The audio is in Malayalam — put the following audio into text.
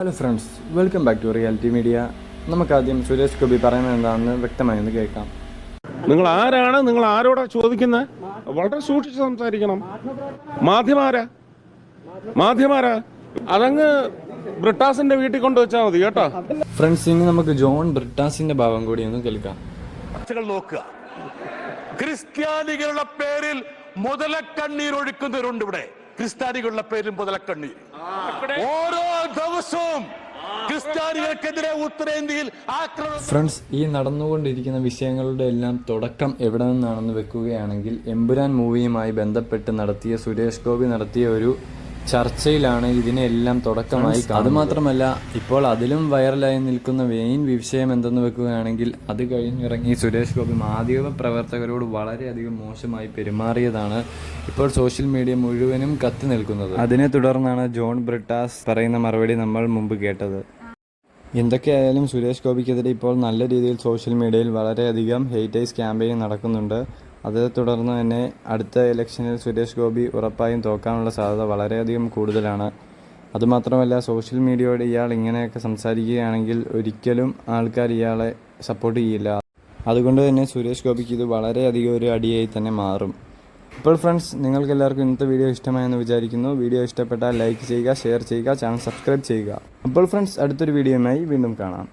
Hello friends, welcome back to reality media. നമുക്കാദ്യം സുരേഷ് ഗോപി പറയുന്നത് എന്താണെന്ന് വ്യക്തമായി ഒന്ന് കേൾക്കാം. നിങ്ങൾ ആരാണ്? നിങ്ങൾ ആരോടാ ചോദിക്കുന്നത്? വളരെ സൂക്ഷിച്ച് സംസാരിക്കണം. മാധ്യമാരാ അതങ്ങ് ബ്രിട്ടാസിന്റെ വീട്ടിൽ കൊണ്ടുവച്ചാൽ മതി കേട്ടോ. ഫ്രണ്ട്സ്, ഇനി നമുക്ക് ജോൺ ബ്രിട്ടാസിന്റെ ഭാവം കൂടി ഒന്ന് കേൾക്കാം. നോക്കുക, ക്രിസ്ത്യാനികളുടെ പേരിൽ മുതലക്കണ്ണീർ ഒഴുക്കുന്നവരുണ്ട് ഇവിടെ. ക്രിസ്ത്യാനികളുടെ പേരിൽ മുതലക്കണ്ണീർ ഓരോ ദിവസവും ക്രിസ്ത്യാനികൾക്കെതിരെ ഉത്തരേന്ത്യയിൽ ആക്രമണം. ഫ്രണ്ട്സ്, ഈ നടന്നുകൊണ്ടിരിക്കുന്ന വിഷയങ്ങളുടെ എല്ലാം തുടക്കം എവിടെ നിന്നാണെന്ന് വെക്കുകയാണെങ്കിൽ എമ്പുരാൻ മൂവിയുമായി ബന്ധപ്പെട്ട് നടത്തിയ സുരേഷ് ഗോപി നടത്തിയ ഒരു ചർച്ചയിലാണ് ഇതിനെല്ലാം തുടക്കമായി. അതുമാത്രമല്ല, ഇപ്പോൾ അതിലും വൈറലായി നിൽക്കുന്ന മെയിൻ വിഷയം എന്തെന്ന് വെക്കുകയാണെങ്കിൽ അത് കഴിഞ്ഞിറങ്ങി സുരേഷ് ഗോപി മാധ്യമ പ്രവർത്തകരോട് വളരെയധികം മോശമായി പെരുമാറിയതാണ് ഇപ്പോൾ സോഷ്യൽ മീഡിയ മുഴുവനും കത്തി നിൽക്കുന്നത്. അതിനെ തുടർന്നാണ് ജോൺ ബ്രിട്ടാസ് പറയുന്ന മറുപടി നമ്മൾ മുമ്പ് കേട്ടത്. എന്തൊക്കെയായാലും സുരേഷ് ഗോപിക്കെതിരെ ഇപ്പോൾ നല്ല രീതിയിൽ സോഷ്യൽ മീഡിയയിൽ വളരെയധികം ഹേറ്റേഴ്സ് ക്യാമ്പയിൻ നടക്കുന്നുണ്ട്. അതേ തുടർന്ന് തന്നെ അടുത്ത ഇലക്ഷനിൽ സുരേഷ് ഗോപി ഉറപ്പായും തോക്കാനുള്ള സാധ്യത വളരെയധികം കൂടുതലാണ്. അതുമാത്രമല്ല, സോഷ്യൽ മീഡിയയോട് ഇയാൾ ഇങ്ങനെയൊക്കെ സംസാരിക്കുകയാണെങ്കിൽ ഒരിക്കലും ആൾക്കാർ ഇയാളെ സപ്പോർട്ട് ചെയ്യില്ല. അതുകൊണ്ട് തന്നെ സുരേഷ് ഗോപിക്ക് ഇത് വളരെയധികം ഒരു അടിയായി തന്നെ മാറും. ഇപ്പോൾ ഫ്രണ്ട്സ്, നിങ്ങൾക്ക് എല്ലാവർക്കും ഇന്നത്തെ വീഡിയോ ഇഷ്ടമായെന്ന് വിചാരിക്കുന്നു. വീഡിയോ ഇഷ്ടപ്പെട്ടാൽ ലൈക്ക് ചെയ്യുക, ഷെയർ ചെയ്യുക, ചാനൽ സബ്സ്ക്രൈബ് ചെയ്യുക. അപ്പോൾ ഫ്രണ്ട്സ്, അടുത്തൊരു വീഡിയോയുമായി വീണ്ടും കാണാം.